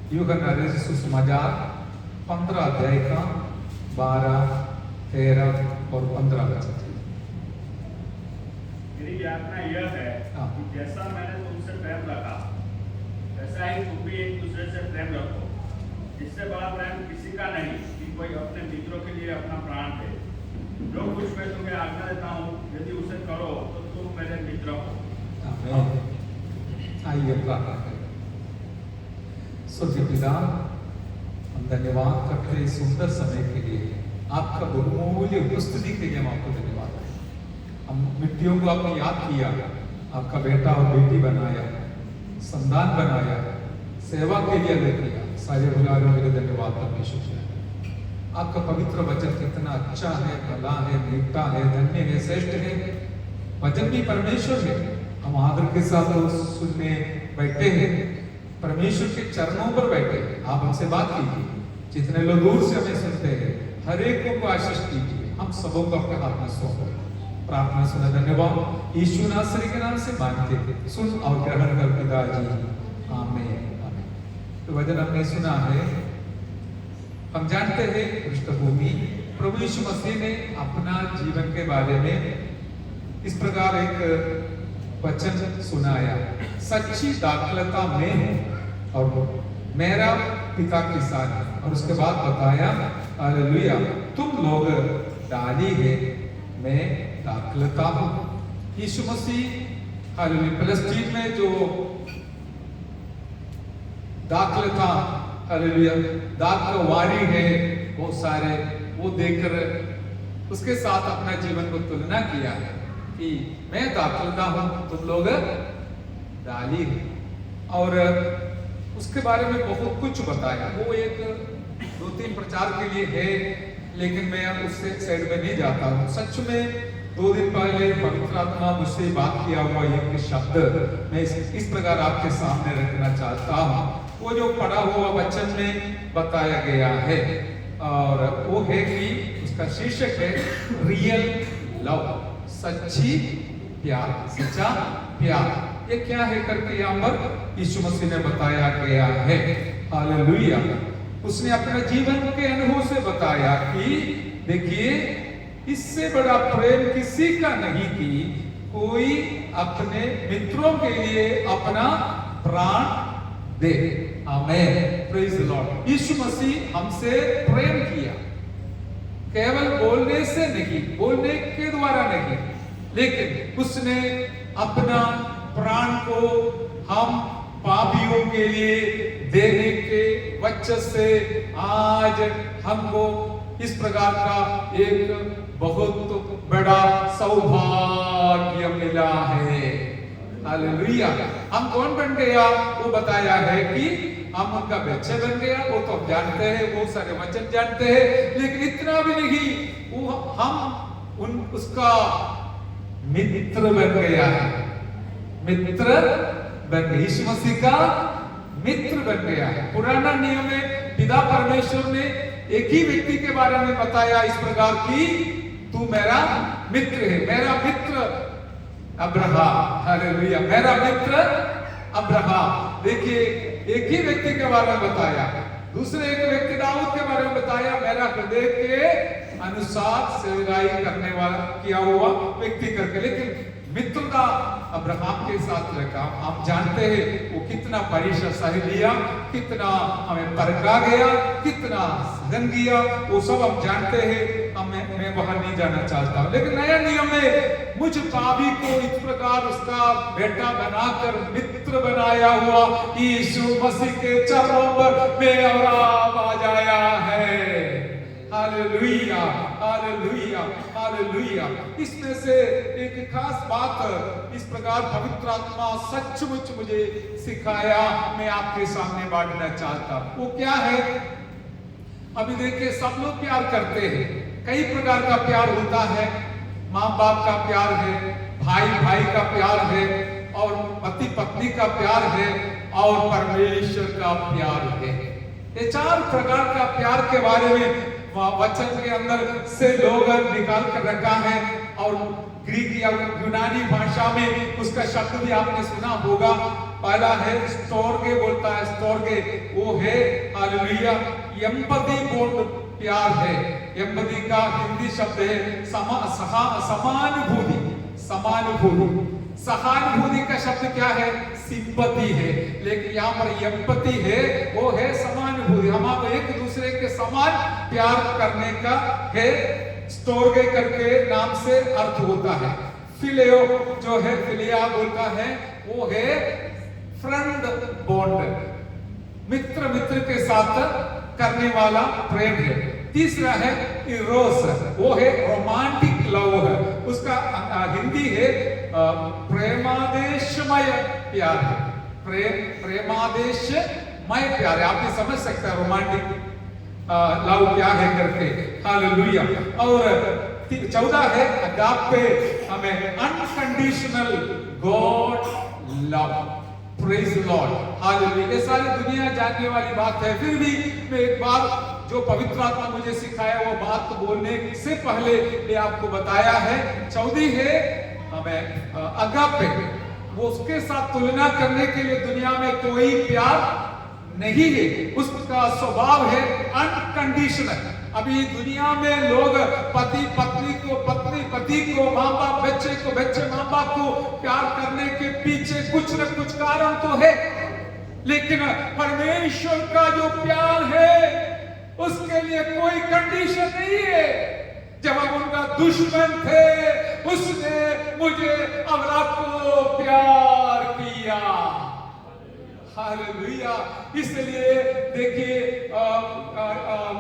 यूहन्ना रचित सुसमाचार 15 अध्याय का 12, 13 और 15 वचन। मेरी यातना यह है कि जैसा मैंने तुमसे प्रेम रखा वैसा ही तुम भी एक दूसरे से प्रेम रखो। इससे बड़ा प्रेम किसी का नहीं कि कोई अपने मित्रों के लिए अपना प्राण दे। जो कुछ मैं तुम्हें आज्ञा देता हूँ यदि उसे करो तो तुम मेरे मित्र हो। आमीन। आइए प्रार्थना करें। स्वर्गीय पिता, हम धन्यवाद करते हैं इस सुंदर समय के लिए, आपका बहुमूल्य उपस्थिति के लिए हम आपको धन्यवाद करें। हम मिट्टियों को आपने याद किया, आपका बेटा और बेटी बनाया, संतान बनाया, सेवा के लिए अलग किया। सारे बुलारों के लिए धन्यवाद परमेश्वर। आपका पवित्र वचन कितना अच्छा है, भला है, मीठा है, धन्य है, श्रेष्ठ है। वचन भी परमेश्वर है। हम आदर के साथ सुनने बैठे हैं, परमेश्वर के चरणों पर बैठे हैं। आप हमसे बात कीजिए, जितने लोग दूर से हमें सुनते हैं हर एक को आशीष कीजिए। हम सबों को अपने हाथ में सौंपे। प्रार्थना सुना धन्यवाद यीशु नासरी के नाम से मांगते हैं, सुन और ग्रहण कर पिताजी, आमीन। तो वचन हमने सुना है, हम जानते हैं पृष्ठभूमि। प्रभु यीशु मसीह ने अपना जीवन के बारे में इस प्रकार एक वचन सुनाया, सच्ची दाखलता में हूं और मेरा पिता किसान है। और उसके बाद बताया, हालेलुया, तुम लोग डाली है, मैं दाखलता हूं। यीशु मसीह हालेलुया फलस्तीन में जो दाखलता, हालेलुया दाखलवारी है, वो सारे वो देखकर उसके साथ अपना जीवन को तुलना किया है कि मैं दाखलता हूं, तुम लोग डाली है। और उसके बारे में बहुत कुछ बताया। वो एक 2-3 प्रचार के लिए है, लेकिन मैं उससे साइड में नहीं जाता हूँ। सच में 2 दिन पहले पवित्र आत्मा मुझसे बात किया हुआ एक शब्द मैं इस प्रकार आपके सामने रखना चाहता हूँ। वो जो पढ़ा हुआ वचन में बताया गया है, और वो है कि उसका शीर्षक है रियल लव, सच्ची प्यार, सच्चा प्यार। ये क्या है करके यहाँ पर यीशु मसीह ने बताया गया है। हालेलुया। उसने अपने जीवन के अनुभव से बताया कि देखिए, इससे बड़ा प्रेम किसी का नहीं कि कोई अपने मित्रों के लिए अपना प्राण दे। आमेन, प्रेज द लॉर्ड। यीशु मसीह हमसे प्रेम किया, केवल बोलने से नहीं, बोलने के द्वारा नहीं, लेकिन उसने अपना प्राण को हम पापियों के लिए देने के वजह से आज हमको इस प्रकार का एक बहुत बड़ा सौभाग्य मिला है। हालेलुया। हम कौन बन गया वो बताया है कि हम उनका बच्चे बन गया, वो तो हम जानते हैं, वो सारे वचन जानते हैं, लेकिन इतना भी नहीं, वो हम उसका मित्र बन गया है। मित्र बन गया, यीशु मसीह का मित्र बन गया है। पुराना नियम में पिता परमेश्वर ने एक ही व्यक्ति के बारे में बताया इस प्रकार की, तू मेरा मित्र है, मेरा मित्र अब्राहम। हालेलुया, मेरा मित्र अब्राहम। देखिए, एक ही व्यक्ति के बारे में बताया, दूसरे एक व्यक्ति दाऊद के बारे में बताया, मेरा हृदय के अनुसार सेवकाई करने वाला किया हुआ व्यक्ति करके। लेकिन मित्रता अब्राहम के साथ रखा। हम जानते हैं वो कितना परीक्षा सह लिया, कितना हमें परखा गया, कितना सहन किया, वो सब हम जानते हैं। मैं वहां नहीं जाना चाहता हूं। लेकिन नया नियम में मुझ पापी को इस प्रकार उसका बेटा बनाकर मित्र बनाया हुआ यीशु मसीह के चरणों पर मैं और आप आ जाया है। Hallelujah, hallelujah, hallelujah. इसमें से एक खास बात इस प्रकार पवित्र आत्मा सचमुच मुझे सिखाया, मैं आपके सामने बांटना चाहता हूं। वो क्या है? अभी देखिए, सब लोग प्यार करते हैं, कई प्रकार का प्यार होता है। माँ बाप का प्यार है, भाई भाई का प्यार है, और पति पत्नी का प्यार है, और परमेश्वर का प्यार है। ये 4 प्रकार का प्यार के बारे में वचन के अंदर से लोग निकाल कर रखा है, और ग्रीक या यूनानी भाषा में उसका शब्द भी आपने सुना होगा, पहला है स्टोर्गे बोलता है, स्टोर्गे वो है हालेलुया एम्पैथी बोल्ड प्यार है। एम्पैथी का हिंदी शब्द है समानुभूति। समानुभूति, सहानुभूति का शब्द क्या है? सिंपैथी है, लेकिन यहाँ पर एम्पैथी है वो है समानुभूति। हम आप एक दूसरे के समान प्यार करने का है। स्टोर्गे करके नाम से अर्थ होता है। फिलियो जो है, फिलिया बोलता है वो है फ्रेंड बॉन्ड, मित्र मित्र के साथ करने वाला प्रेम है। तीसरा है इरोस, वो है रोमांटिक लव है। उसका हिंदी है प्रेमादेशमय प्यार है। प्रेमादेशमय प्यार है। आप ये समझ सकते हैं रोमांटिक लव क्या है करके। हालेलुया। और 14 है अगापे, हमें unconditional God love. Praise Lord, hallelujah. ये सारी दुनिया जानने वाली बात है, फिर भी मैं एक बार जो पवित्र आत्मा मुझे सिखाया वो बात बोलने से पहले मैं आपको बताया है। 14 है हमें अगापे, वो उसके साथ तुलना करने के लिए दुनिया में कोई प्यार नहीं है। उसका स्वभाव है अनकंडीशनल। अभी दुनिया में लोग पति पत्नी को, पत्नी पति को, माँ बाप बच्चे को, बच्चे माँ बाप को प्यार करने के पीछे कुछ न कुछ कारण तो है, लेकिन परमेश्वर का जो प्यार है उसके लिए कोई कंडीशन नहीं है। जब हम उनका दुश्मन थे उसने मुझे और आपको प्यार किया। हालेलुया। इसलिए देखिए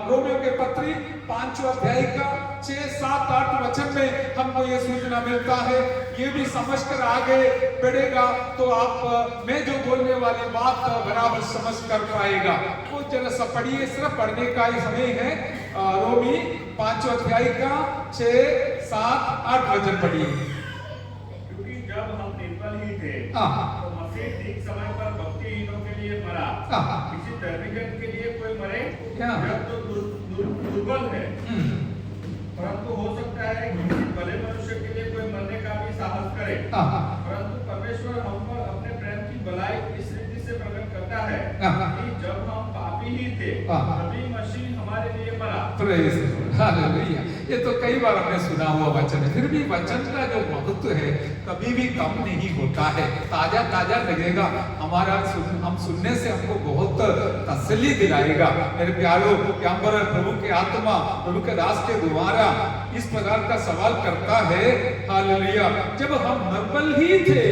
रोमियो के पत्री 5वां अध्याय का 6, 7, 8 वचन में हमको ये सूचना मिलता है। ये भी समझकर आगे बढ़ेगा तो आप मैं जो बोलने वाली बात बराबर समझ कर पाएगा। वो जरा सा पढ़िए, सिर्फ पढ़ने का ही समय है। रोमी 5वां अध्याय का 6, 7, 8 वचन पढ़िए। क्योंकि जब हम निर्बल ही थे तो मसीह ठीक समय पर भक्तिहीनों के लिए मरा। किसी धर्मीजन के लिए कोई मरे जब तो दुर्बल है, परंतु हो सकता है किसी भले मनुष्य के लिए कोई मरने का भी साहस करे। परंतु परमेश्वर हम पर अपने प्रेम की भलाई इस रीति से प्रकट करता है कि जब हम पापी ही थे तभी मसीह हमारे लिए मरा। Praise hallelujah. ये तो कई बार हमने सुना हुआ वचन है, फिर भी वचन का जो महत्व है कभी भी कम नहीं होता है। ताजा ताजा लगेगा हमारा हम सुनने से हमको बहुत तसल्ली दिलाएगा। मेरे प्यारों, यहाँ पर प्रभु की आत्मा प्रभु के दास के द्वारा इस प्रकार का सवाल करता है। हालेलुया। जब हम निर्बल ही थे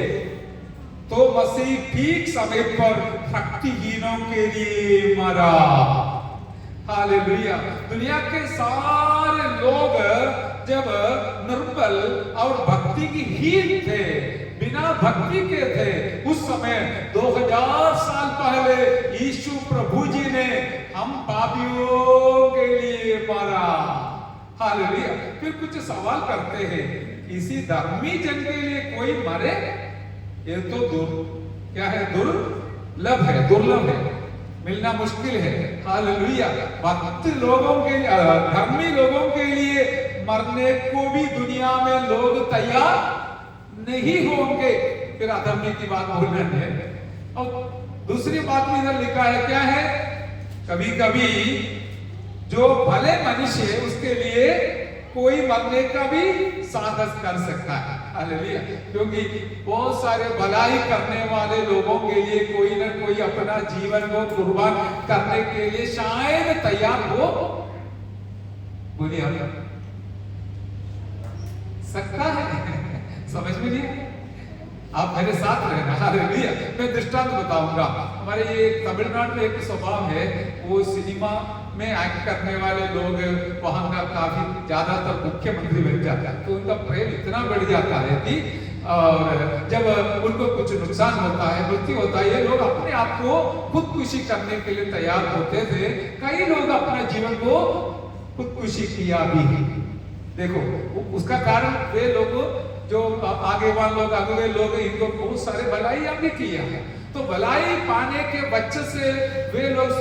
तो मसीह ठीक समय पर भक्तिहीनों के लिए मरा। हालेलुया। दुनिया के सारे लोग जब निर्बल और भक्ति की हीन थे, बिना भक्ति के थे, उस समय 2000 साल पहले यीशु प्रभु जी ने हम पापियों के लिए मरा। हालेलुया। फिर कुछ सवाल करते हैं, किसी धर्मी जन के लिए कोई मरे? ये तो क्या है? दुर्लभ है, दुर्लभ है, मिलना मुश्किल है। हालेलुया। भक्त लोगों के लिए, धर्मी लोगों के लिए मरने को भी दुनिया में लोग तैयार नहीं होंगे। फिर अधर्मी की बात बोल रहे हैं। और दूसरी बात भी इधर लिखा है, क्या है? कभी कभी जो भले मनुष्य है उसके लिए कोई मरने का भी साहस कर सकता है। हालेलुया। क्योंकि बहुत सारे भलाई करने वाले लोगों के लिए कोई ना कोई अपना जीवन को कुर्बान करने के लिए शायद तैयार हो बोलिए सकता है। समझ में नहीं? आप मेरे साथ रहना। हालेलुया। मैं दृष्टांत बताऊंगा। हमारे ये तमिलनाडु में एक स्वभाव है, वो सिनेमा में एक्ट करने वाले लोग वहां का काफी ज्यादातर मुख्यमंत्री बन जाता है, तो उनका प्रेम इतना बढ़ जाता है कि और जब उनको कुछ नुकसान होता है, मृत्यु होता है, ये लोग अपने आप को खुदकुशी करने के लिए तैयार होते थे। कई लोग अपना जीवन को खुदकुशी किया भी। देखो उसका कारण वे लोग जो आगे लोग इनको बहुत सारे भलाइयां भी किया है। तो भलाई पाने के वजह से वे लोग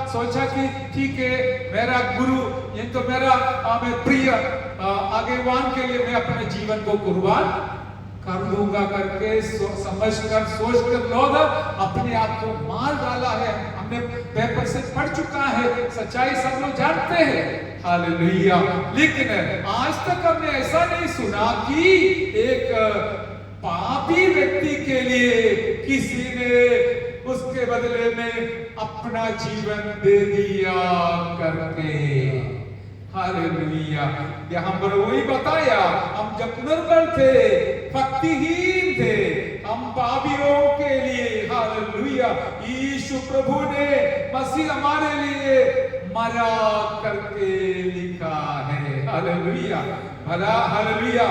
सोचा कि ठीक है, मेरा गुरु ये तो मेरा मैं प्रिय आगेवान के लिए मैं अपने जीवन को कुर्बान कर दूंगा करके समझकर सोचकर लोग अपने आप को मार डाला है। हमने पेपर से पढ़ चुका है, सच्चाई सब लोग जानते हैं। हालेलुया। लेकिन आज तक हमने ऐसा नहीं सुना कि एक पापी व्यक्ति के लिए किसी ने उसके बदले में अपना जीवन दे दिया करके। हालेलुया। यहाँ पर वही बताया, हम जब निर्बल थे, भक्तिहीन थे, हम पापियों के लिए, हालेलुया, यीशु प्रभु ने मसीह हमारे लिए मरा करके लिखा है। हालेलुया। भला हालेलुया।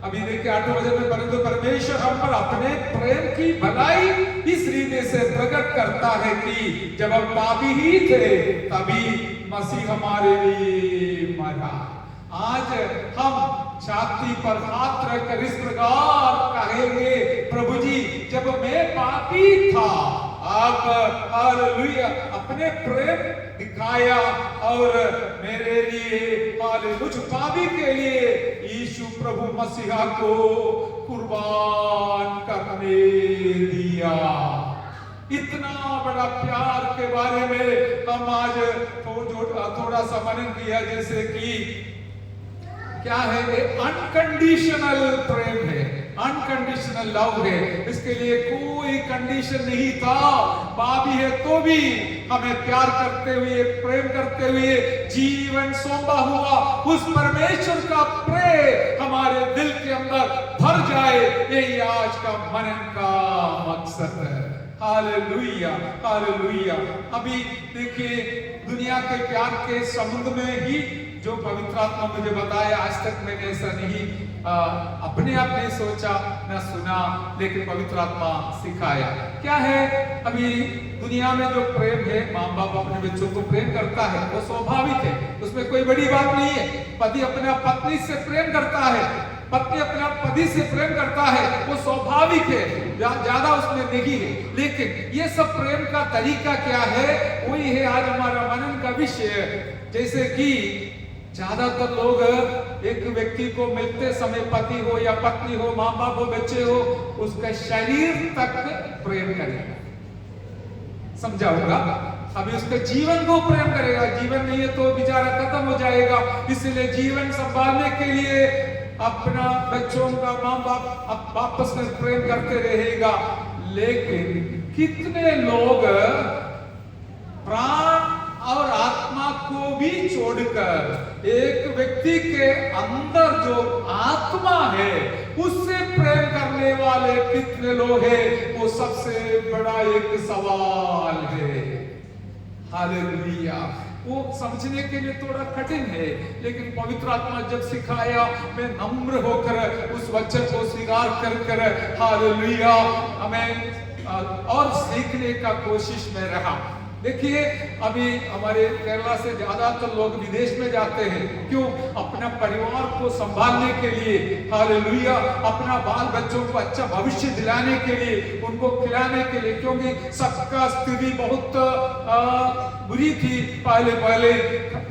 अभी देखिए 8 वचन में, परंतु परमेश्वर हम पर अपने प्रेम की भलाई इस रीति से प्रकट करता है कि जब हम पापी ही थे तभी मसीह हमारे लिए मरा। आज हम छाती पर हाथ रखकर इस प्रकार कहेंगे, प्रभु जी जब मैं पापी था आप हालेलुया अपने प्रेम दिखाया और मेरे लिए मुझ पापी के लिए यीशु प्रभु मसीहा को कुर्बान करने दिया। इतना बड़ा प्यार के बारे में हम आज थोड़ा सा मनन किया, जैसे कि क्या है, अनकंडीशनल प्रेम है, अनकंडीशनल लव है। इसके लिए कोई कंडीशन नहीं था। पापी है तो भी हमें प्यार करते हुए, प्रेम करते हुए जीवन सौंपा हुआ उस परमेश्वर का प्रेम हमारे दिल के अंदर भर जाए, यही आज का मनन का मकसद है। Hallelujah, hallelujah. अभी देखिए दुनिया के प्यार के समुद्र में ही जो पवित्र आत्मा मुझे बताया, आज तक मैंने ऐसा नहीं अपने आप नहीं सोचा न सुना, लेकिन पवित्र आत्मा सिखाया। क्या है, अभी दुनिया में जो प्रेम है, माँ बाप अपने बच्चों को प्रेम करता है, वो स्वाभाविक है, उसमें कोई बड़ी बात नहीं है। पति अपना पत्नी से प्रेम करता है, पत्नी अपना पति से प्रेम करता है, वो स्वाभाविक है, ज्यादा उसमें नहीं है। लेकिन ये सब प्रेम का तरीका क्या है, वही है आज हमारा मनन का विषय। जैसे कि ज्यादातर लोग एक व्यक्ति को मिलते समय, पति हो या पत्नी हो, माँ बाप हो, बच्चे हो, उसका शरीर तक प्रेम करेगा। समझाऊंगा, अभी उसके जीवन को प्रेम करेगा, जीवन नहीं है तो बेचारा खत्म हो जाएगा। इसलिए जीवन संभालने के लिए अपना बच्चों का माँ बाप वापस में प्रेम करते रहेगा। लेकिन कितने लोग प्राण और आत्मा को भी छोड़कर एक व्यक्ति के अंदर जो आत्मा है उससे प्रेम करने वाले कितने लोग हैं, वो सबसे बड़ा एक सवाल है। हालेलुया। वो समझने के लिए थोड़ा कठिन है, लेकिन पवित्र आत्मा जब सिखाया, मैं नम्र होकर उस वचन को स्वीकार कर हालेलुया हमें और सीखने का कोशिश में रहा। देखिए अभी हमारे केरला से ज्यादातर लोग विदेश में जाते हैं, क्यों? अपना परिवार को संभालने के लिए, हालेलुया, अपना बाल बच्चों को अच्छा भविष्य दिलाने के लिए, उनको खिलाने के लिए, क्योंकि सबका स्थिति बहुत बुरी थी। पहले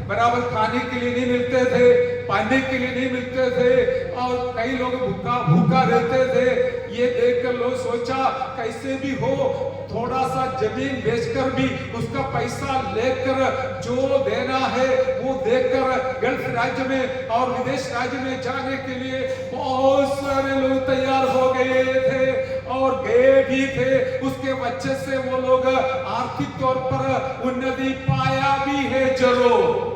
बराबर खाने के लिए नहीं मिलते थे, पहनने के लिए नहीं मिलते थे, और कई लोग भूखा रहते थे। ये देखकर लोग सोचा कैसे भी हो थोड़ा सा जमीन बेचकर भी उसका पैसा लेकर जो देना है वो देकर गल्फ राज्य में और विदेश राज्य में जाने के लिए बहुत सारे लोग तैयार हो गए थे और गए भी थे। उसके वजह से वो लोग आर्थिक तौर पर उन्नति पाया भी है जरूर।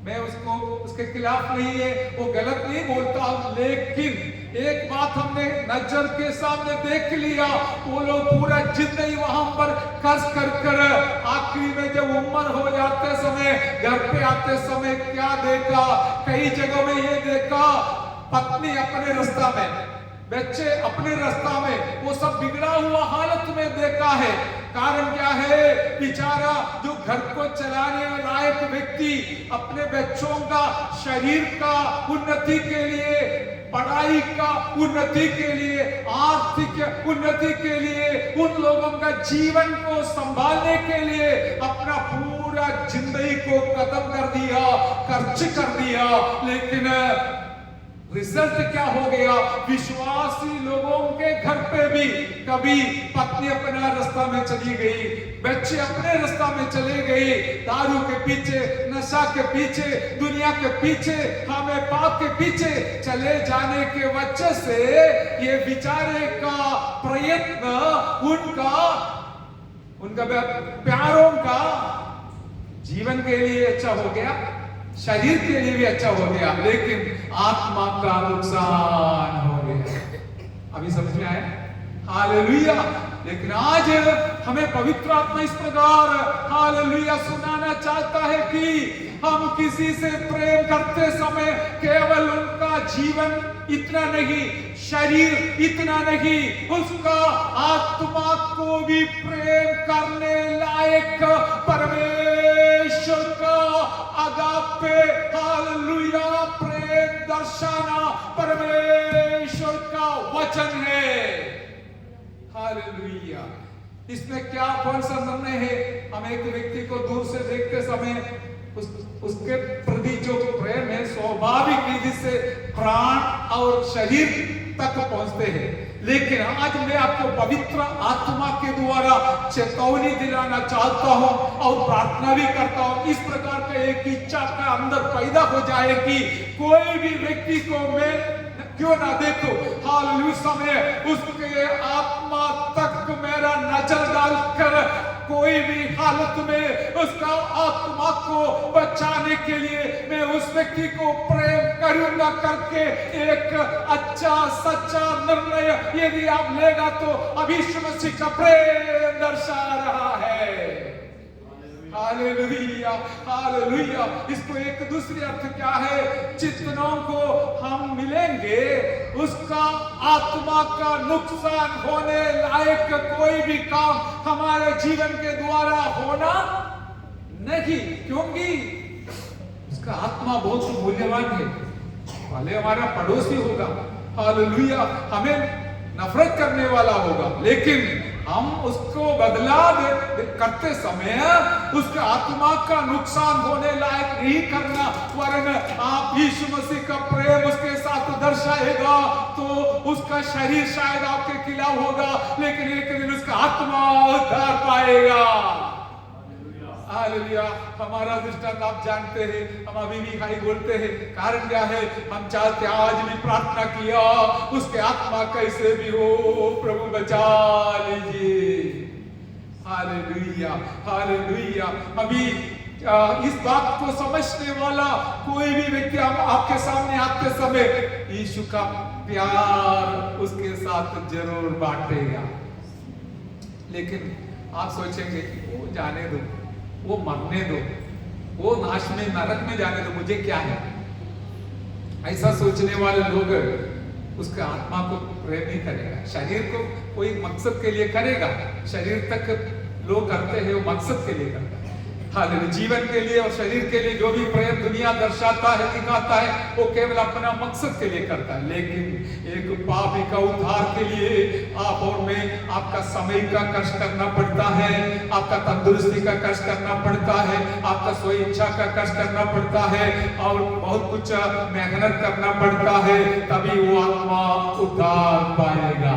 मैं उसके खिलाफ नहीं है, वो गलत नहीं बोलता, लेकिन एक बात हमने नजर के सामने देख लिया, वो लोग पूरा जिंदगी वहां पर खर्च कर आखिरी में जब उम्र हो जाते समय, घर पे आते समय क्या देखा, कई जगहों में ये देखा, पत्नी अपने रास्ता में, बच्चे अपने रास्ता में, वो सब बिगड़ा हुआ हालत में देखा है। कारण क्या है? बेचारा जो घर को चलाने लायक व्यक्ति अपने बच्चों का शरीर का उन्नति के लिए, पढ़ाई का उन्नति के लिए, आर्थिक उन्नति के लिए, उन लोगों का जीवन को संभालने के लिए अपना पूरा जिंदगी को खत्म कर दिया, खर्च कर दिया। लेकिन रिजल्ट क्या हो गया? विश्वासी लोगों के घर पे भी कभी पत्नी अपना रास्ता में चली गई, बच्चे अपने रास्ता में चले गए, दारू के पीछे, नशा के पीछे, दुनिया के पीछे, हमें पाप के पीछे चले जाने के वजह से ये विचारे का प्रयत्न उनका प्यारों का जीवन के लिए अच्छा हो गया, शरीर के लिए भी अच्छा हो गया, लेकिन आत्मा का नुकसान हो गया। अभी समझ में आया? हालेलुया। लेकिन आज हमें पवित्र आत्मा इस प्रकार हालेलुया सुनाना चाहता है कि हम किसी से प्रेम करते समय केवल उनका जीवन इतना नहीं, शरीर इतना नहीं, उसका आत्मा को भी प्रेम करने लायक परमेश्वर का अगापे हालेलुया प्रेम दर्शाना परमेश्वर का वचन है। हालेलुया। इसमें क्या कौन सा निर्णय है? हम एक व्यक्ति को दूर से देखते समय उसके प्रति जो प्रेम है स्वाभाविक विधि से प्राण और शरीर तक पहुंचते हैं। लेकिन आज मैं आपको पवित्र आत्मा के द्वारा चेतावनी दिलाना चाहता हूं और प्रार्थना भी करता हूं, इस प्रकार का एक इच्छा का अंदर पैदा हो जाए कि कोई भी व्यक्ति को मैं क्यों ना देखो, हालेलुया, समय उसके आत्मा तक मेरा नजर डालकर कोई भी हालत में उसका आत्मा को बचाने के लिए मैं उस व्यक्ति को प्रेम करूंगा करके एक अच्छा सच्चा निर्णय यदि आप लेगा तो अभी यीशु मसीह का प्रेम दर्शा रहा है। Hallelujah, hallelujah. इसको एक दूसरी अर्थ क्या है? जितनों को हम मिलेंगे उसका आत्मा का नुकसान होने लायक कोई भी काम हमारे जीवन के द्वारा होना नहीं, क्योंकि उसका आत्मा बहुत मूल्यवान है। भले हमारा पड़ोसी होगा, हालेलुया, हमें नफरत करने वाला होगा, लेकिन हम उसको बदला करते समय उसके आत्मा का नुकसान होने लायक नहीं करना, वरन आप यीशु मसीह का प्रेम उसके साथ दर्शाएगा तो उसका शरीर शायद आपके खिलाफ होगा, लेकिन एक दिन उसका आत्मा उद्धार पाएगा। हालेलुया। हमारा दृष्टांत आप जानते हैं, हम अभी भी हाई बोलते हैं, कारण क्या है? हम चाहते आज भी प्रार्थना किया उसके आत्मा कैसे भी हो प्रभु बचा लीजिए। Hallelujah, hallelujah. अभी इस बात को समझने वाला कोई भी व्यक्ति आपके सामने आते समय यीशु का प्यार उसके साथ जरूर बांटेगा, लेकिन आप सोचेंगे कि वो जाने दो, वो मरने दो, वो नाश में नरक में जाने दो, मुझे क्या है। ऐसा सोचने वाले लोग उसके आत्मा को प्रेम नहीं करेगा, शरीर को कोई मकसद के लिए करेगा। शरीर तक लोग करते हैं वो मकसद के लिए करता है, हालेलुया, जीवन के लिए और शरीर के लिए जो भी प्रेम दुनिया दर्शाता है, दिखाता है, वो केवल अपना मकसद के लिए करता है। लेकिन एक पापी का उद्धार के लिए आप और मैं आपका समय का कष्ट करना पड़ता है, आपका तंदुरुस्ती का कष्ट करना पड़ता है, आपका स्व इच्छा का कष्ट करना पड़ता है और बहुत कुछ मेहनत करना पड़ता है, तभी वो आत्मा उद्धार पाएगा।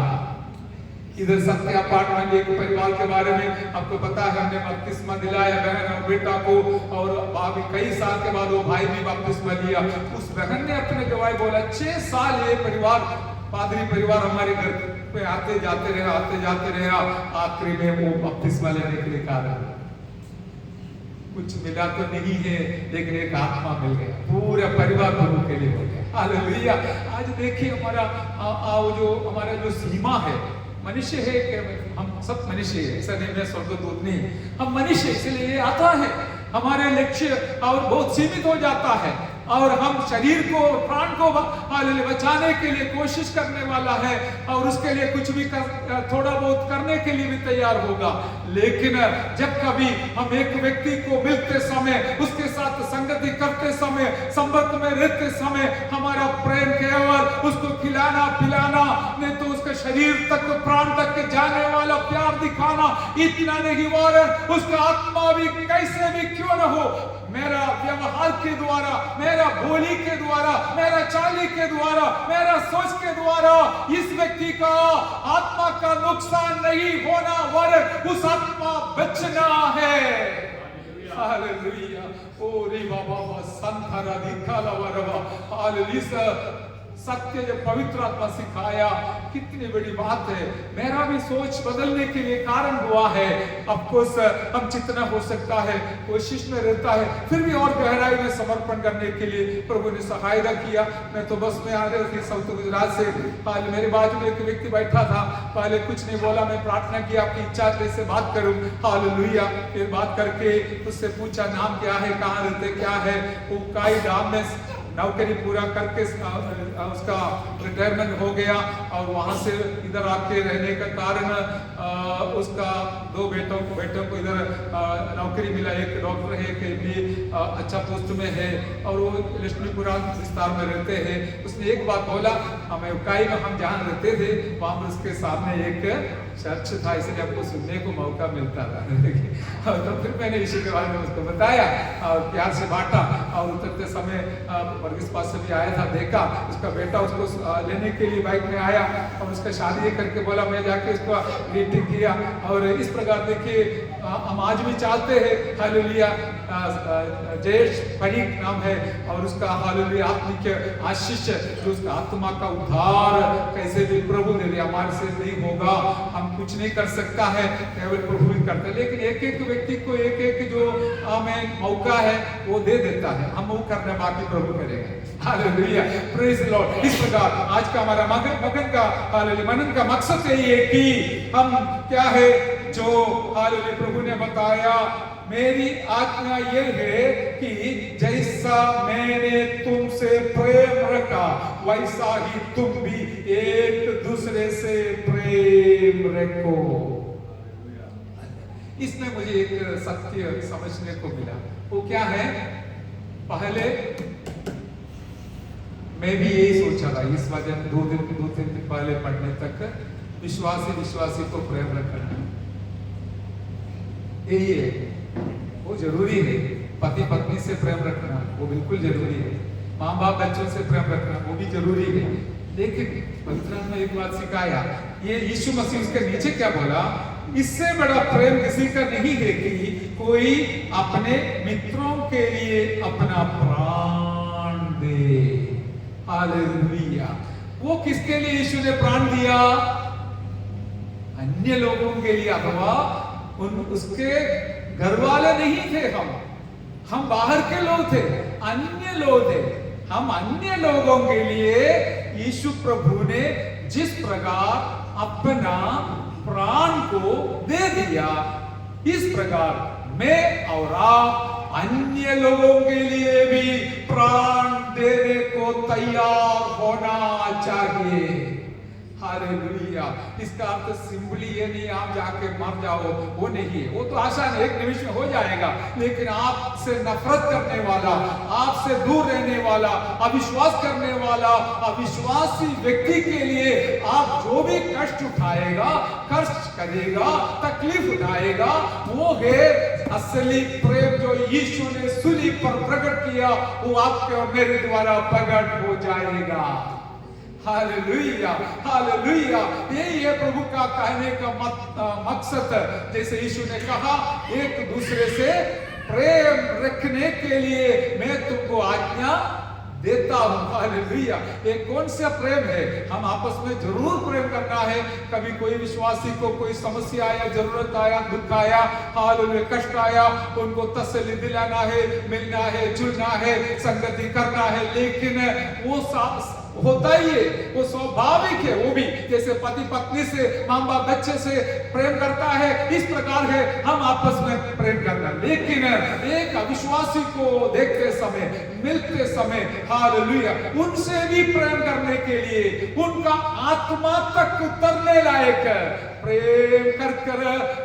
इधर सत्य अपार्टमेंट एक परिवार के बारे में आपको पता है, हमने बपतिस्मा दिलाया बहन और बेटा को, और अभी कई साल के बाद वो भाई भी बपतिस्मा लिया। उस बहन ने अपने गवाही बोला 6 साल ये परिवार, पादरी परिवार हमारे घर पे आते जाते रहे, आखिरी में वो बपतिस्मा लेने के लिए कहा। कुछ मिला तो नहीं है, लेकिन एक आत्मा मिल गया, पूरा परिवार प्रभु के लिए हो गया। हालेलुया। आज देखिए हमारा जो सीमा है, मनुष्य है कि हम सब मनुष्य है, ऐसा नहीं मैं स्वर्गदूत नहीं, हम मनुष्य, इसलिए आता है हमारे लक्ष्य और बहुत सीमित हो जाता है, और हम शरीर को प्राण को बचाने के लिए कोशिश करने वाला है, और उसके लिए कुछ भी थोड़ा बहुत करने के लिए भी तैयार होगा। लेकिन जब कभी हम एक व्यक्ति को मिलते समय, उसके साथ संगति करते समय, संपर्क में रहते समय, हमारा प्रेम केवल उसको खिलाना पिलाना नहीं तो उसके शरीर तक प्राण तक जाने वाला प्यार दिखाना इतना नहीं, और उसका आत्मा भी कैसे भी क्यों न हो मेरा व्यवहार के द्वारा, मेरा बोली के द्वारा, मेरा चाली के द्वारा, मेरा सोच के द्वारा इस व्यक्ति का आत्मा का नुकसान नहीं होना, वरन उस आत्मा बचना है। हालेलुया। ओ रे बाबा संथरा दिखाला वरवा। हालेलुया। सत्य जो पवित्र आत्मा सिखाया, कितनी बड़ी बात है। मेरा भी सोच बदलने के लिए कारण हुआ है। अफकोर्स हम जितना हो सकता है कोशिश में रहता है, फिर भी और गहराई में समर्पण करने के लिए प्रभु ने सहायता किया। मैं तो बस में आ रही थी साउथ गुजरात से, पहले मेरे बाजू में एक व्यक्ति बैठा था, पहले कुछ नहीं बोला, मैं प्रार्थना की आपकी इच्छा से बात करूं। हालेलुया। फिर बात करके उससे पूछा नाम क्या है, कहाँ रहते, क्या है। वो काई धाम में नौकरी पूरा करके उसका रिटायरमेंट हो गया और वहां से इधर आके रहने का कारण उसका दो बेटों को इधर नौकरी मिला। एक डॉक्टर है, एक भी अच्छा पोस्ट में है और वो लक्ष्मीपुरा विस्तार में रहते हैं। उसने एक बात बोला, हमें उकाई में हम जहाँ रहते थे वहां पर उसके सामने एक चर्च था, इसलिए आपको सुनने को मौका मिलता था। तो फिर मैंने इसी के बारे में उसको बताया और प्यार से बांटा। और उतरते समय वर्गीस पास से भी आया था, देखा उसका बेटा उसको लेने के लिए बाइक में आया और उसका शादी करके बोला, मैं जाके उसको ग्रीटिंग किया। और इस प्रकार देखिए हम आज भी चाहते हैं। हालेलुया। जयेश फरीक नाम है और उसका हालेलुया आत्मिक आशीष, जो उसका आत्मा का उद्धार कैसे भी प्रभु दे दिया। हमारे से नहीं होगा, हम कुछ नहीं कर सकता है, केवल प्रभु ही करते। लेकिन एक एक व्यक्ति को एक एक जो हमें मौका है वो दे देता है, हम वो करना बाकी प्रभु करेंगे। हालेलुया। Praise the Lord. इस प्रकार आज का हमारा मनन का मकसद यही है कि हम क्या है जो हालेलुया प्रभु ने बताया, मेरी आज्ञा ये है कि जैसा मैंने तुमसे प्रेम रखा वैसा ही तुम भी एक दूसरे से प्रेम रखो। इसमें मुझे एक सत्य समझने को मिला। वो क्या है, पहले मैं भी यही सोचा था इस वजन दो तीन दिन पहले पढ़ने तक, विश्वासी को प्रेम रखना यही है, वो जरूरी है। पति पत्नी से प्रेम रखना वो बिल्कुल जरूरी है, माँ बाप बच्चों से प्रेम रखना वो भी जरूरी है। लेकिन पवित्र ने एक बात सिखाया, ये यीशु मसीह उसके नीचे क्या बोला, इससे बड़ा प्रेम किसी का नहीं है कि कोई अपने मित्रों के लिए अपना प्राण दे। हालेलुया। वो किसके लिए यीशु ने प्राण दिया? अन्य लोगों के लिए, अथवा उसके घर वाले नहीं थे, हम बाहर के लोग थे, अन्य लोग थे। हम अन्य लोगों के लिए यीशु प्रभु ने जिस प्रकार अपना प्राण को दे दिया, इस प्रकार मैं और आप अन्य लोगों के लिए भी प्राण देने को तैयार होना चाहिए। हालेलुया। इसका अर्थ सिंपली ये नहीं आप जाके मर जाओ, वो नहीं है, वो तो आसान है, एक निमिष में हो जाएगा। लेकिन आपसे नफरत करने वाला, आपसे दूर रहने वाला, अविश्वास करने वाला, अविश्वासी व्यक्ति के लिए आप जो भी कष्ट उठाएगा, कष्ट करेगा, तकलीफ उठाएगा, वो है असली प्रेम जो यीशु ने सूली पर प्रकट किया, वो आपके और मेरे द्वारा प्रकट हो जाएगा। Hallelujah, hallelujah. यही है प्रभु का कहने का मकसद। जैसे यीशु ने कहा, एक दूसरे से प्रेम रखने के लिए मैं तुमको आज्ञा देता हूं। हालेलुया। ये कौन सा प्रेम है? हम आपस में जरूर प्रेम करना है। कभी कोई विश्वासी को कोई समस्या आया, जरूरत आया, दुख आया, हालेलुया, कष्ट आया, उनको तसल्ली दिलाना है, मिलना है, जुलना है, संगति करना है। लेकिन वो होता ही है, वो स्वाभाविक है। वो भी जैसे पति पत्नी से, माँ बाप बच्चे से प्रेम करता है, इस प्रकार है हम आपस में प्रेम करना। लेकिन एक अविश्वासी को देखते समय, मिलते समय, हालेलुया, उनसे भी प्रेम करने के लिए, उनका आत्मा तक उतरने लायक प्रेम कर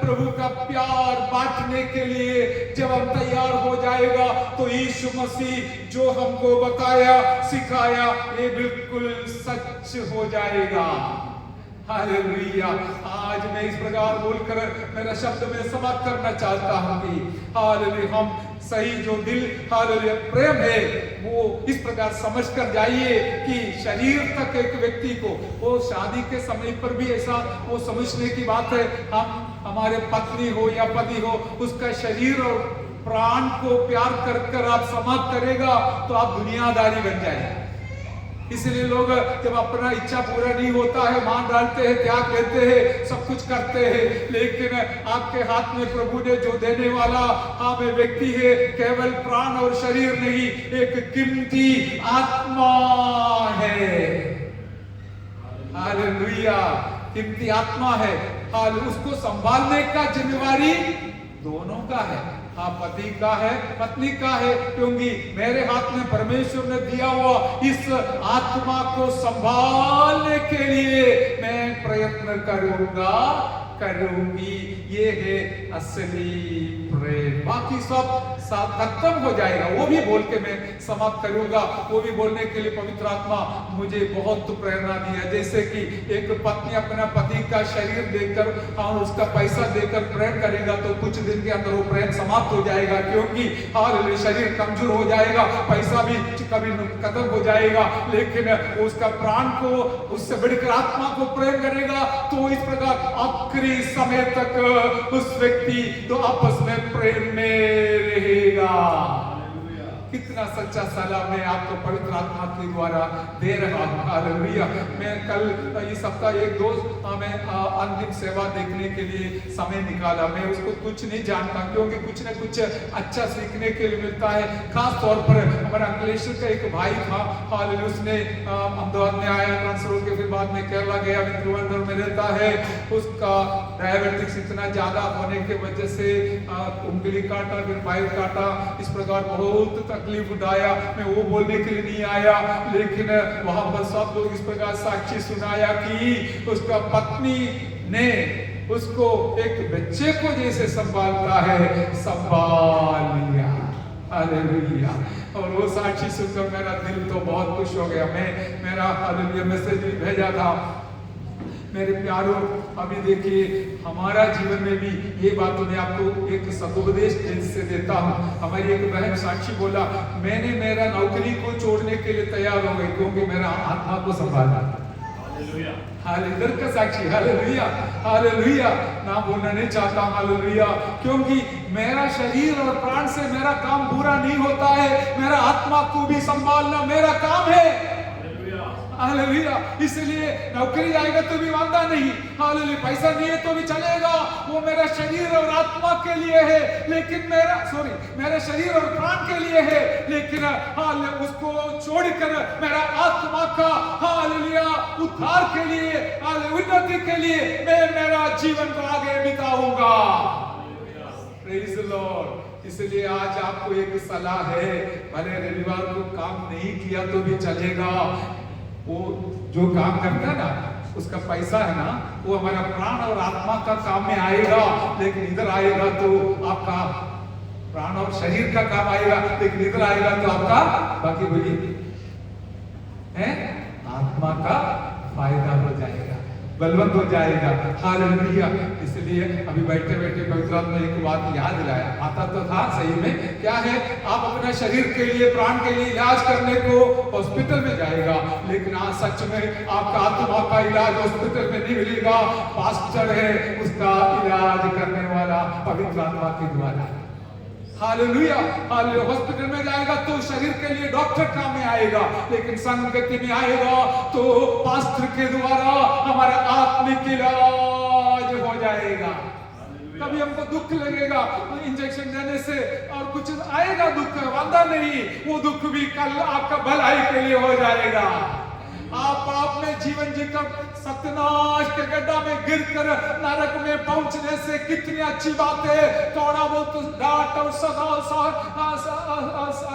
प्रभु का प्यार बांटने के लिए जब हम तैयार हो जाएगा, तो यीशु मसीह जो हमको बताया, सिखाया, ये बिल्कुल सच हो जाएगा। हालेलुया। आज मैं इस प्रकार बोलकर मेरा शब्द में समाप्त करना चाहता हूं कि हालेलुया, हम सही जो दिल हालेलुया प्रेम है वो इस प्रकार समझ कर जाइए कि शरीर तक एक व्यक्ति को, वो शादी के समय पर भी ऐसा वो समझने की बात है, हम हमारे पत्नी हो या पति हो, उसका शरीर और प्राण को प्यार कर कर आप समाप्त करेगा तो आप दुनियादारी बन जाएगा। इसलिए लोग जब अपना इच्छा पूरा नहीं होता है मान डालते हैं, त्याग लेते हैं, सब कुछ करते हैं, लेकिन आपके हाथ में प्रभु ने जो देने वाला हमें व्यक्ति है, केवल प्राण और शरीर नहीं, एक कीमती आत्मा है। हालेलुया, कीमती आत्मा है। हाल उसको संभालने का जिम्मेवारी दोनों का है। हाँ, पति का है, पत्नी का है, क्योंकि मेरे हाथ में परमेश्वर ने दिया हुआ इस आत्मा को संभालने के लिए मैं प्रयत्न करूंगी। ये है असली प्रेम। बाकी सब खत्म हो जाएगा। वो भी बोल के मैं समाप्त करूंगा। वो भी बोलने के लिए पवित्र आत्मा मुझे बहुत प्रेरणा दिया। जैसे कि एक पत्नी अपना पति का शरीर देकर और उसका पैसा देकर प्रेम करेगा तो कुछ दिन के अंदर वो प्रेम समाप्त हो जाएगा, क्योंकि शरीर कमजोर हो जाएगा, पैसा भी कभी खत्म हो जाएगा, लेकिन उसका प्राण को, उससे बढ़कर आत्मा को प्रेम करेगा तो इस प्रकार आखिरी समय तक उस व्यक्ति तो आपस में प्रेम में रहेगा। कितना सच्चा सलाह मैं आपको पवित्र आत्मा के द्वारा दे रहा हूं। हालेलुया। मैं कल इस सप्ताह एक दोस्त मैं अंतिम सेवा देखने के लिए समय निकाला। मैं उसको कुछ नहीं जानता, क्योंकि कुछ न कुछ अच्छा सीखने के लिए मिलता है। खास तौर पर हमारा अंकलेश्वर का एक भाई था, हालेलुया, उसने अहमदाबाद में आया, ट्रांसफर होकर फिर बाद में केरला गया, त्रिवेंद्रम में रहता है। उसका डायबिटिक्स इतना ज्यादा होने की वजह से उंगली काटा, फिर पैर काटा, इस प्रकार बहुत तकलीफ उठाया। मैं वो बोलने के लिए नहीं आया, लेकिन वहां पर सब लोग इस प्रकार साक्षी सुनाया कि उसका पत्नी ने उसको एक बच्चे को जैसे संभालता है, संभाल लिया। हालेलुया। और वो साक्षी सुनकर मेरा दिल तो बहुत खुश हो गया। मैं मेरा हालेलुया मैसेज भी भेजा था। मेरे प्यारों, अभी देखिए हमारा जीवन में भी ये बात मैं आपको एक सदुपदेश से देता हूँ। हमारी एक बहन साक्षी बोला, मैंने मेरा नौकरी को छोड़ने के लिए तैयार हो गई क्योंकि मेरा आत्मा को संभालना। हालेलुया। हालेलुया का साक्षी। हालेलुया। हालेलुया। ना बोलना नहीं चाहता हालेलुया, क्योंकि मेरा शरीर और प्राण से मेरा काम पूरा नहीं होता है, मेरा आत्मा को भी संभालना मेरा काम है। हालेलुया। इसलिए नौकरी जाएगा तो भी वादा नहीं, हालेलुया, पैसा नहीं है तो भी चलेगा, वो मेरा शरीर और आत्मा के लिए है, लेकिन मेरे शरीर और प्राण के लिए है, लेकिन हालेलुया उसको छोड़कर मेरा आत्मा का हालेलुया उद्धार के लिए, हालेलुया उन्नति के लिए मैं मेरा जीवन को आगे बिताऊंगा। Praise the Lord. इसलिए आज आपको एक सलाह है, भले रविवार को काम नहीं किया तो भी चलेगा, वो जो काम करता है ना उसका पैसा है ना, वो हमारा प्राण और आत्मा का काम में आएगा, लेकिन इधर आएगा तो आपका प्राण और शरीर का काम आएगा, लेकिन इधर आएगा तो आपका बाकी बोलिए है आत्मा का फायदा हो जाएगा, बलवंत हो जाएगा। हालेलुया। इसलिए अभी बैठे बैठे पवित्र आत्मा एक बात याद दिलाया, आता तो था सही में, क्या है, आप अपना शरीर के लिए, प्राण के लिए इलाज करने को हॉस्पिटल में जाएगा, लेकिन आज सच में आपका आत्मा का इलाज हॉस्पिटल में नहीं मिलेगा, पास्टर है उसका इलाज करने वाला पवित्र आत्मा के द्वारा। हालेलुया। हालेलुया। हॉस्पिटल में जाएगा तो शरीर के लिए डॉक्टर काम में आएगा, लेकिन संगति में आएगा तो पास्टर के द्वारा हमारा आत्मिक इलाज हो जाएगा। कभी हमको दुख लगेगा इंजेक्शन देने से और कुछ आएगा दुख, वादा नहीं, वो दुख भी कल आपका भलाई के लिए हो जाएगा। आप में जीवन जीकर सत्यनाश के गड्ढा में गिरकर नरक में पहुंचने से कितनी अच्छी बात है। थोड़ा बहुत डांट और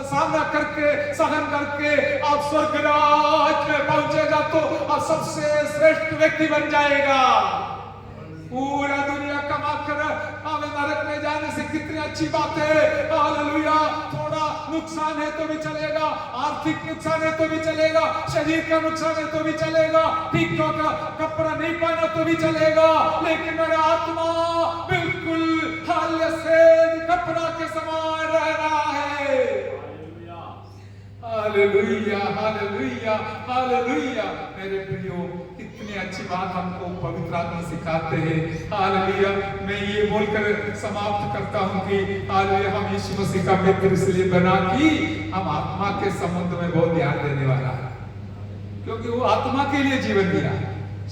सामना करके, सहन करके आप स्वर्ग राज में पहुंचेगा तो आप सबसे श्रेष्ठ व्यक्ति बन जाएगा। पूरा दुनिया कमा कर हमें नरक में जाने से कितनी अच्छी बात है। हालेलुया। थोड़ा नुकसान है तो भी चलेगा, आर्थिक नुकसान है तो भी चलेगा, शरीर का नुकसान है तो भी चलेगा, ठीक का कपड़ा नहीं पाना तो भी चलेगा, लेकिन मेरा आत्मा बिल्कुल हाल्य से कपड़ा के समान रह रहा है। Hallelujah, hallelujah, hallelujah. मेरे प्रियो, कितनी अच्छी बात हमको पवित्र आत्मा सिखाते हैं। हालेलुया। मैं ये बोलकर समाप्त करता हूँ कि हालेलुया, हम यीशु मसीह का मित्र इसलिए बना कि हम आत्मा के संबंध में बहुत ध्यान देने वाला है, क्योंकि वो आत्मा के लिए जीवन दिया,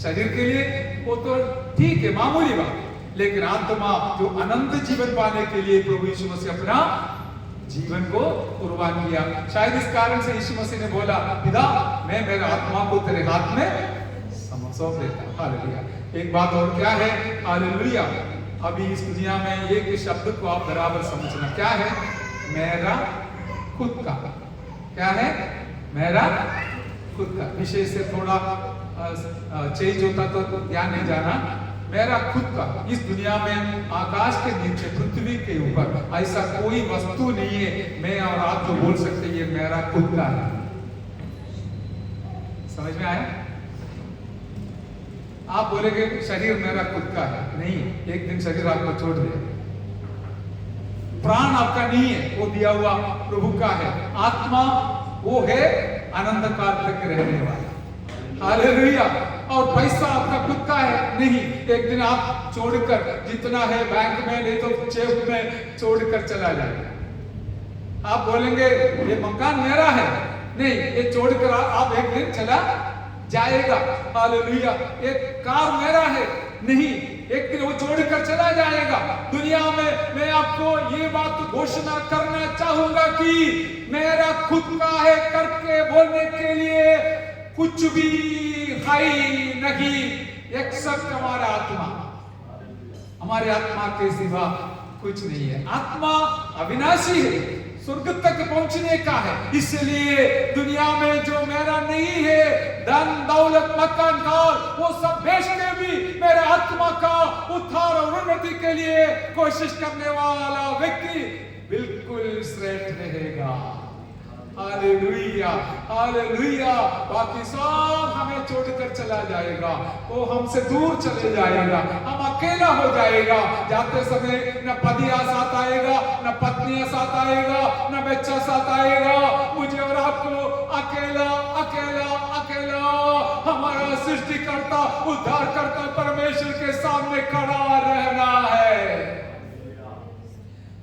शरीर के लिए वो तो ठीक है, मामूली बात, लेकिन आत्मा जो अनंत जीवन पाने के लिए प्रभु यीशु मसीह अपना जीवन को कुर्बान किया। शायद इस कारण से यीशु मसीह ने बोला, पिता मैं मेरे आत्मा को तेरे हाथ में सौंप देता हूं। हालेलुया। एक बात और क्या है, हालेलुया, अभी इस दुनिया में एक शब्द को आप बराबर समझना, क्या है? मेरा खुद का। क्या है? मेरा खुद का। विषय से थोड़ा चेंज होता तो ध्यान नहीं जाना। मेरा खुद का। इस दुनिया में आकाश के नीचे, पृथ्वी के ऊपर ऐसा कोई वस्तु नहीं है मैं और आप जो बोल सकते ये मेरा खुद का है। समझ में आया? आप बोलेंगे शरीर मेरा खुद का है, नहीं, एक दिन शरीर आपको छोड़ दे। प्राण आपका नहीं है, वो दिया हुआ प्रभु का है। आत्मा वो है अनंत काल तक रहने वाला। हालेलुया। और पैसा आपका खुद का है, नहीं, एक दिन आप छोड़कर, जितना है बैंक में नहीं तो जेब में छोड़कर चला जाएगा। आप बोलेंगे ये मकान मेरा है, नहीं, ये छोड़कर आप एक दिन चला जाएगा। हालेलुया। एक कार मेरा है, नहीं, एक दिन वो छोड़कर चला जाएगा। दुनिया में मैं आपको ये बात घोषणा करना चाहूंगा कि मेरा खुद का है करके बोलने के लिए कुछ भी है नहीं, एक्सेप्ट हमारा आत्मा। हमारे आत्मा के सिवा कुछ नहीं है। आत्मा अविनाशी है, स्वर्ग तक पहुंचने का है। इसलिए दुनिया में जो मेरा नहीं है, धन दौलत मकान कार, वो सब बेच के भी मेरे आत्मा का उद्धार और उन्नति के लिए कोशिश करने वाला व्यक्ति बिल्कुल श्रेष्ठ रहेगा। Hallelujah, hallelujah. बाकी सब हमें छोड़कर चला जाएगा, वो हमसे दूर चले जाएगा, हम अकेला हो जाएगा। जाते समय न पतिया साथ आएगा, न पत्नियां साथ आएगा, न बच्चा साथ आएगा। मुझे और आपको अकेला अकेला अकेला हमारा सृष्टिकर्ता उद्धारकर्ता परमेश्वर के सामने खड़ा रहना है।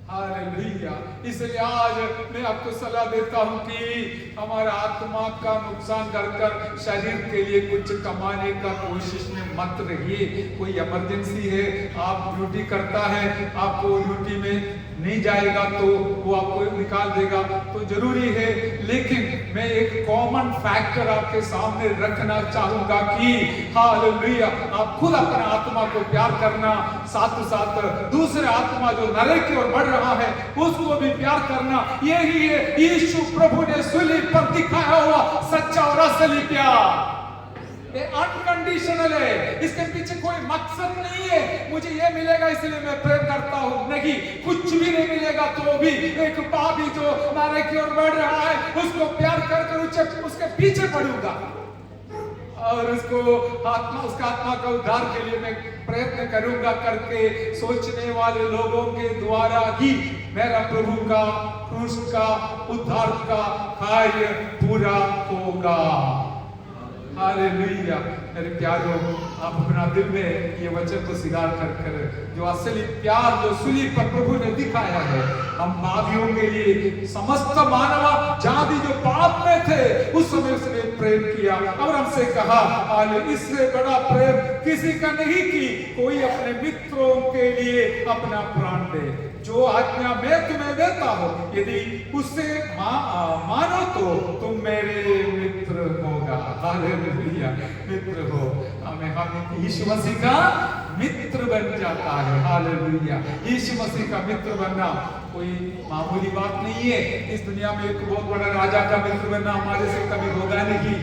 हालेलुया। इसलिए आज मैं आपको सलाह देता हूं कि हमारा आत्मा का नुकसान कर शरीर के लिए कुछ कमाने का कोशिश में मत रहिए। कोई इमरजेंसी है, आप ड्यूटी करता है, आपको ड्यूटी में नहीं जाएगा तो वो आपको निकाल देगा, तो जरूरी है। लेकिन मैं एक कॉमन फैक्टर आपके सामने रखना चाहूंगा कि हालेलुया, आप खुद अपना आत्मा को प्यार करना, साथ साथ दूसरे आत्मा जो नरक की ओर बढ़ रहा है उसको भी प्यार करना। यही है यीशु प्रभु ने सूली पर दिखाया हुआ सच्चा और असली प्यार। ये अनकंडीशनल है, इसके पीछे कोई मकसद नहीं है मुझे ये मिलेगा इसलिए मैं प्रेम करता हूं, नहीं, कुछ भी नहीं मिलेगा तो भी एक पापी जो नारे की ओर बढ़ रहा है उसको प्यार कर उसके पीछे पड़ूंगा और उसका आत्मा का उद्धार के लिए मैं प्रयत्न करूंगा करके सोचने वाले लोगों के द्वारा ही मेरा प्रभु का क्रूस का उद्धार का कार्य पूरा होगा। हालेलुया। मेरे प्यारों, आप अपना दिल में ये वचन को स्वीकार कर जो असली प्यार जो सूली पर प्रभु ने दिखाया है हम पापियों के लिए, समस्त मानव जाति जो पाप में थे उस समय उसने प्रेम किया और हमसे कहा इससे बड़ा प्रेम किसी का नहीं कि कोई अपने मित्रों के लिए अपना प्राण दे। जो आज्ञा मैं तुम्हें देता हूं यदि उससे मानो तो तुम मेरे मित्र होगा। हालेलुया। मित्र हो, हम यीशु मसीह का मित्र बन जाता है। हालेलुया। यीशु मसीह का मित्र बनना कोई मामूली बात नहीं है। इस दुनिया में एक बहुत बड़ा राजा का मित्र बनना हमारे से कभी होगा नहीं,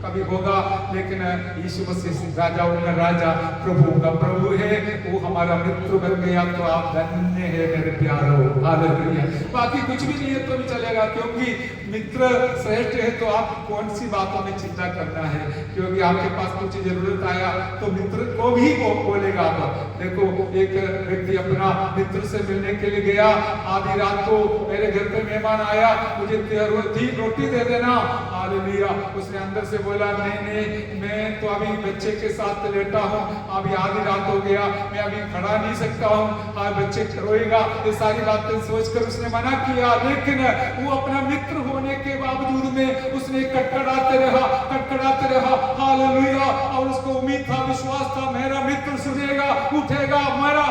कभी होगा, लेकिन यीशु मसीह राजाओं का राजा, प्रभु का प्रभु है, वो हमारा मित्र बन गया तो आप धन्य है मेरे प्यारो। हालेलुया। बाकी कुछ भी नहीं है तो भी चलेगा, क्योंकि मित्र श्रेष्ठ है तो आप कौन सी बातों में चिंता करना है, क्योंकि आपके पास कुछ जरूरत आया तो मित्र को भी बोलेगा आप। देखो, एक व्यक्ति अपना मित्र से मिलने के लिए गया, आधी रात को मेरे घर पे मेहमान आया, मुझे 3 रोटी दे देना। हालेलुया। उसने अंदर से बोला, नहीं मैं तो अभी बच्चे के साथ लेटा हूँ, अभी आधी रात हो गया, मैं अभी खड़ा नहीं सकता हूँ, हाँ बच्चे रोएगा। ये सारी बातें सोचकर उसने मना किया, लेकिन वो अपना मित्र होने के बावजूद में उसने कटकड़ाते रहा। हालेलुया। और उसको उम्मीद था, विश्वास था, मेरा मित्र सुनेगा, उठेगा, मेरा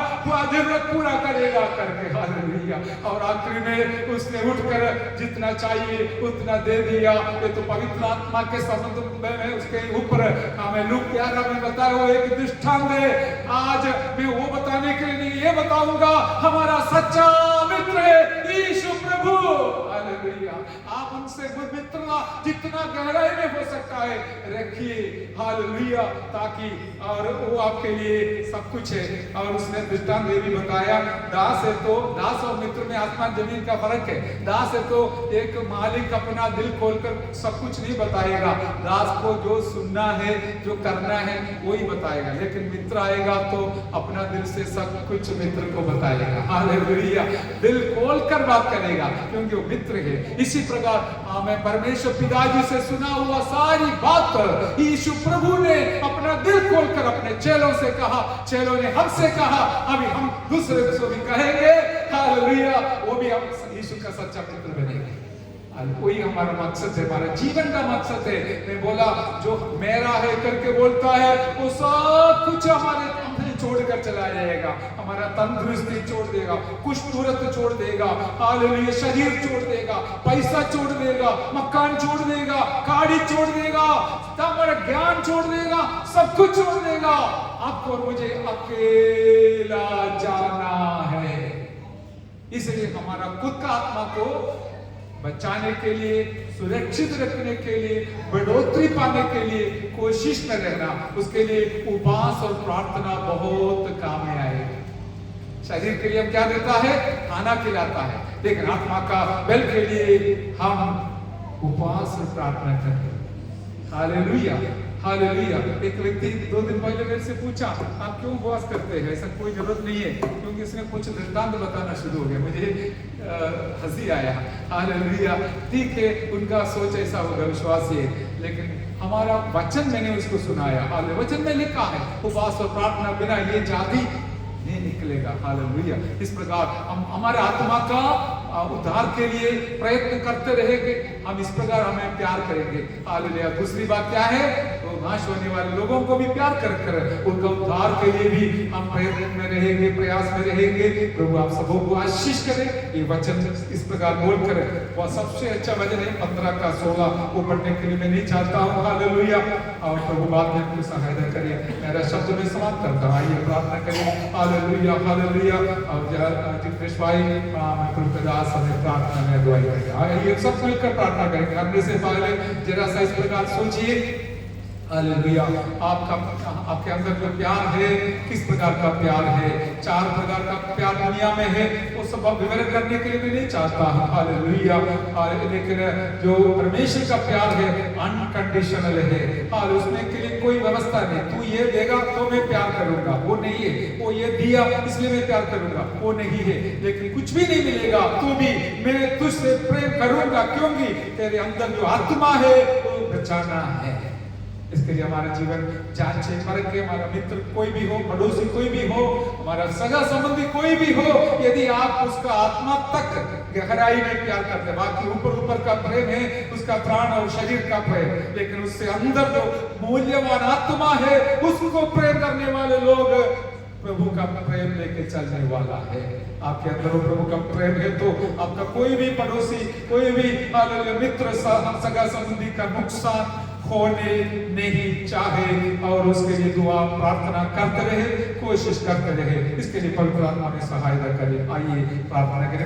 जरूरत पूरा करेगा करके। हालेलुया। और आखिरी में उसने उठकर जितना चाहिए उतना दे दिया। ये तो पवित्र आत्मा के संबंध में उसके ऊपर हमें लूक 11 में बताया हुआ एक दृष्टांत है। आज मैं वो बताने के लिए नहीं, ये बताऊंगा हमारा सच्चा मित्र है यीशु प्रभु। हालेलुया। आप उनसे मित्रता जितना गहराई में हो सकता है रखिए। हालेलुया। ताकि और वो आपके लिए सब कुछ है। और उसने दृष्टांत ये भी बताया, दास है तो, दास और मित्र में आसमान जमीन का फर्क है। दास है तो एक मालिक अपना दिल खोलकर सब कुछ नहीं बताएगा, दास को जो सुनना है, जो करना है वही बताएगा। लेकिन मित्र आएगा तो अपना दिल से सब कुछ मित्र को बताएगा। हालेलुया। दिल खोलकर बात करेगा, क्योंकि वो मित्र है। इसी प्रकार हमें परमेश्वर पिताजी से सुना हुआ सारी बात यीशु प्रभु ने अपना दिल खोलकर अपने चेलों से कहा, चेलों ने हमसे कहा, अभी हम दूसरे को भी कहेंगे। हालेलुया। वो भी हम यीशु का सच्चा मित्र बनेंगे। वही हमारा मकसद है, हमारा जीवन का मकसद है। मैं बोला, जो मेरा है करके बोलता है वो सब कुछ हमारे छोड़कर चला जाएगा। हमारा तंदुरुस्ती छोड़ देगा, कुष्ठ छोड़ देगा, हालेलुया, शरीर छोड़ देगा, पैसा छोड़ देगा, मकान छोड़ देगा, गाड़ी छोड़ देगा, हमारा ज्ञान छोड़ देगा, सब कुछ छोड़ देगा। आपको और मुझे अकेला जाना है। इसलिए हमारा खुद का आत्मा को बचाने के लिए, सुरक्षित रखने के लिए, बढ़ोतरी पाने के लिए कोशिश में रहना, उसके लिए उपवास और प्रार्थना बहुत काम में आएगा। शरीर के लिए हम क्या देता है? खाना खिलाता है, लेकिन आत्मा का बल के लिए हम उपवास और प्रार्थना करते हैं। हालेलुया। हालेलुया। एक व्यक्ति 2 दिन पहले मेरे से पूछा, आप क्यों उपवास करते हैं? ऐसा कोई जरूरत नहीं है, क्योंकि उसने कुछ दृष्टांत बताना शुरू हो गया, मुझे हंसी आया। हालेलुया। ठीक है, उनका सोच ऐसा होगा, विश्वास है, लेकिन हमारा वचन मैंने उसको सुनाया। हालेलुया। वचन में लिखा है, उपवास और प्रार्थना बिना ये जाति नहीं निकलेगा। हालेलुया। इस प्रकार हम हमारे आत्मा का उद्धार के लिए प्रयत्न करते रहेंगे, हम इस प्रकार हमें प्यार करेंगे। हालेलुया। दूसरी बात क्या है? तो नाश होने वाले लोगों को भी प्यार कर उनका उद्धार के लिए भी हम प्रयत्न में रहेंगे, प्रयास में रहेंगे। प्रभु आप सबों को आशीष करे। ये वचन इस प्रकार बोलकर वह सबसे अच्छा वचन है 15 का 16 वो पढ़ने के लिए मैं नहीं चाहता हूँ। हालेलुया। और प्रभु बाद में हमको सहायता करिए। मेरा शब्द में समाप्त करता हूँ। आइए प्रार्थना करिए। हालेलुया। हालेलुया। और जितेश भाई मैं समय प्रार्थना में दुआई करेंगे। आइए सब मिलकर प्रार्थना करेंगे। करने से पहले जरा सा इस प्रकार सोचिए, हालेलुया, आपके अंदर जो प्यार है, किस प्रकार का प्यार है? 4 प्रकार का प्यार दुनिया में है, वो सब विवरण करने के लिए मैं नहीं चाहता हूँ। हालेलुया। लेकिन जो परमेश्वर का प्यार है अनकंडीशनल है। और उसमें के लिए कोई व्यवस्था नहीं, तू ये देगा तो मैं प्यार करूंगा, वो नहीं है। वो ये दिया इसलिए मैं प्यार करूंगा, वो नहीं है। लेकिन कुछ भी नहीं मिलेगा तो भी मैं तुझसे प्रेम करूंगा, क्योंकि तेरे अंदर जो आत्मा है वो बचाना है। इसके लिए हमारा जीवन जांचे परखे, हमारा मित्र कोई भी हो, पड़ोसी कोई भी हो, हमारा सगा संबंधी कोई भी हो, यदि आप उसका आत्मा तक गहराई में प्यार करते हैं, बाकी ऊपर का प्रेम है उसका प्राण और शरीर का प्रेम, लेकिन उससे अंदर जो मूल्यवान आत्मा है उसको प्रेम करने वाले लोग प्रभु का प्रेम लेके चलने वाला है। आपके अंदर प्रभु का प्रेम है तो आपका कोई भी पड़ोसी, कोई भी मित्र, सगा संबंधी का नुकसान होने नहीं चाहे, और उसके लिए दुआ प्रार्थना करते रहे, कोशिश करते रहे। इसके लिए पवित्र आत्मा में सहायता करें। आइए प्रार्थना करें।